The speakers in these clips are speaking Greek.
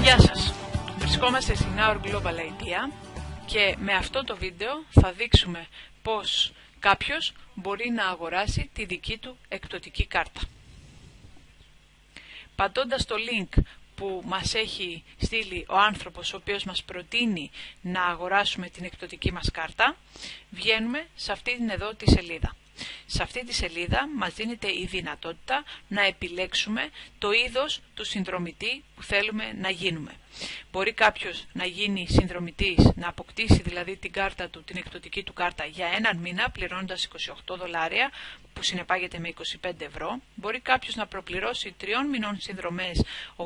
Γεια σας! Βρισκόμαστε στην Our Global Idea και με αυτό το βίντεο θα δείξουμε πώς κάποιος μπορεί να αγοράσει τη δική του εκπτωτική κάρτα. Πατώντας το link που μας έχει στείλει ο άνθρωπος ο οποίος μας προτείνει να αγοράσουμε την εκπτωτική μας κάρτα, βγαίνουμε σε αυτή την εδώ τη σελίδα. Σε αυτή τη σελίδα μας δίνεται η δυνατότητα να επιλέξουμε το είδος του συνδρομητή που θέλουμε να γίνουμε. Μπορεί κάποιος να γίνει συνδρομητής, να αποκτήσει δηλαδή την κάρτα του, την εκπτωτική του κάρτα για έναν μήνα πληρώνοντας $28 που συνεπάγεται με 25 ευρώ. Μπορεί κάποιος να προπληρώσει 3 μηνών συνδρομές $84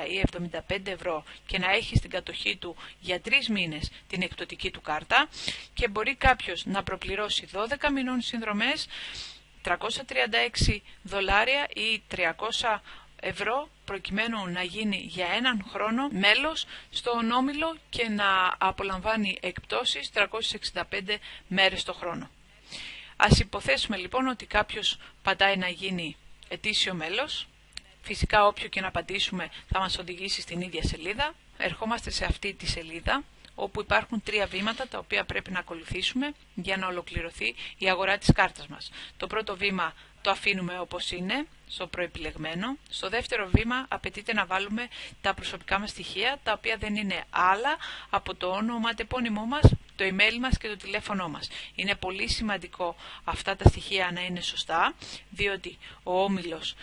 ή 75 ευρώ και να έχει στην κατοχή του για 3 μήνες την εκπτωτική του κάρτα. Και μπορεί κάποιος να προπληρώσει 12 μηνών συνδρομές $336 ή 300 ευρώ προκειμένου να γίνει για έναν χρόνο μέλος στον όμιλο και να απολαμβάνει εκπτώσεις 365 μέρες το χρόνο. Ας υποθέσουμε λοιπόν ότι κάποιος πατάει να γίνει ετήσιο μέλος. Φυσικά όποιο και να πατήσουμε θα μας οδηγήσει στην ίδια σελίδα. Ερχόμαστε σε αυτή τη σελίδα όπου υπάρχουν 3 βήματα τα οποία πρέπει να ακολουθήσουμε για να ολοκληρωθεί η αγορά της κάρτας μας. Το πρώτο βήμα το αφήνουμε όπως είναι, στο προεπιλεγμένο. Στο δεύτερο βήμα απαιτείται να βάλουμε τα προσωπικά μας στοιχεία, τα οποία δεν είναι άλλα από το όνομα, τεπώνυμό μας, το email μας και το τηλέφωνό μας. Είναι πολύ σημαντικό αυτά τα στοιχεία να είναι σωστά, διότι ο όμιλος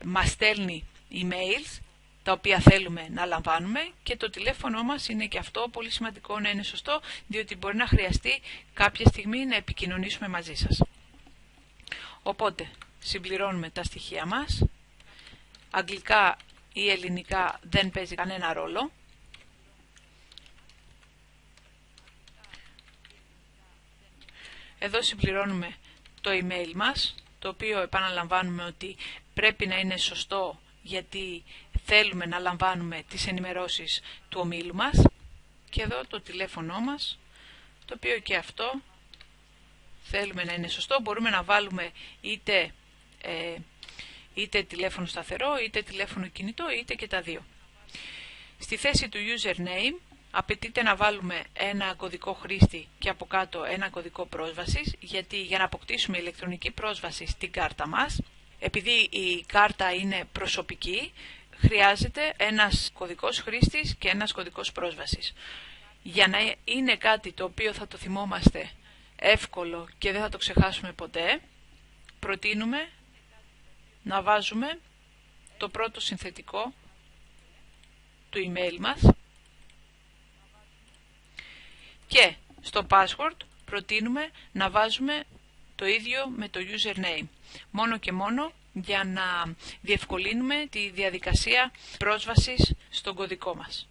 μας στέλνει emails, τα οποία θέλουμε να λαμβάνουμε, και το τηλέφωνο μας είναι και αυτό πολύ σημαντικό να είναι σωστό, διότι μπορεί να χρειαστεί κάποια στιγμή να επικοινωνήσουμε μαζί σας. Οπότε συμπληρώνουμε τα στοιχεία μας. Αγγλικά ή ελληνικά δεν παίζει κανένα ρόλο. Εδώ συμπληρώνουμε το email μας, το οποίο επαναλαμβάνουμε ότι πρέπει να είναι σωστό γιατί θέλουμε να λαμβάνουμε τις ενημερώσεις του ομίλου μας. Και εδώ το τηλέφωνο μας, το οποίο και αυτό θέλουμε να είναι σωστό. Μπορούμε να βάλουμε είτε τηλέφωνο σταθερό, είτε τηλέφωνο κινητό, είτε και τα δύο. Στη θέση του username απαιτείται να βάλουμε ένα κωδικό χρήστη και από κάτω ένα κωδικό πρόσβασης, γιατί για να αποκτήσουμε ηλεκτρονική πρόσβαση στην κάρτα μας, επειδή η κάρτα είναι προσωπική, χρειάζεται ένας κωδικός χρήστης και ένας κωδικός πρόσβασης. Για να είναι κάτι το οποίο θα το θυμόμαστε εύκολο και δεν θα το ξεχάσουμε ποτέ, προτείνουμε να βάζουμε το πρώτο συνθετικό του email μας και στο password προτείνουμε να βάζουμε το ίδιο με το username, μόνο και μόνο για να διευκολύνουμε τη διαδικασία πρόσβασης στον κωδικό μας.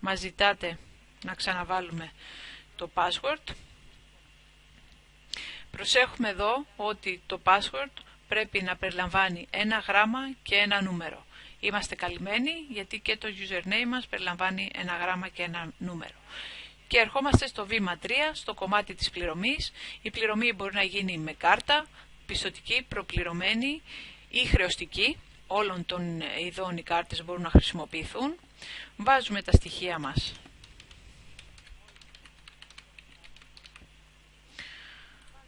Μας ζητάτε να ξαναβάλουμε το password. Προσέχουμε εδώ ότι το password πρέπει να περιλαμβάνει ένα γράμμα και ένα νούμερο. Είμαστε καλυμμένοι γιατί και το username μας περιλαμβάνει ένα γράμμα και ένα νούμερο. Και ερχόμαστε στο βήμα 3, στο κομμάτι της πληρωμής. Η πληρωμή μπορεί να γίνει με κάρτα, πιστωτική, προπληρωμένη ή χρεωστική. Όλων των ειδών οι κάρτες μπορούν να χρησιμοποιηθούν. Βάζουμε τα στοιχεία μας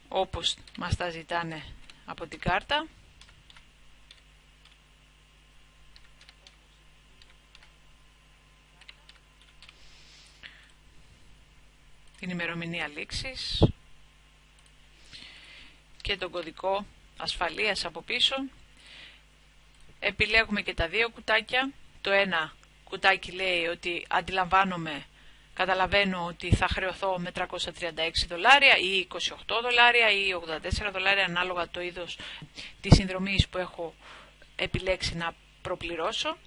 όπως μας τα ζητάνε από την κάρτα. Την ημερομηνία λήξης και τον κωδικό ασφαλείας από πίσω. Επιλέγουμε και τα δύο κουτάκια. Το ένα κουτάκι λέει ότι καταλαβαίνω ότι θα χρεωθώ με $336 ή $28 ή $84 ανάλογα το είδος της συνδρομής που έχω επιλέξει να προπληρώσω.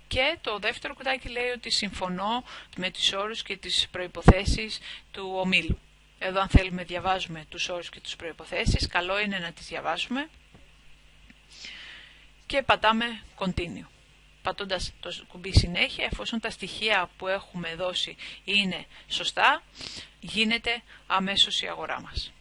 Και το δεύτερο κουτάκι λέει ότι συμφωνώ με τους όρους και τις προϋποθέσεις του ομίλου. Εδώ αν θέλουμε διαβάζουμε τους όρους και τις προϋποθέσεις, καλό είναι να τις διαβάσουμε και πατάμε continue. Πατώντας το κουμπί συνέχεια, εφόσον τα στοιχεία που έχουμε δώσει είναι σωστά, γίνεται αμέσως η αγορά μας.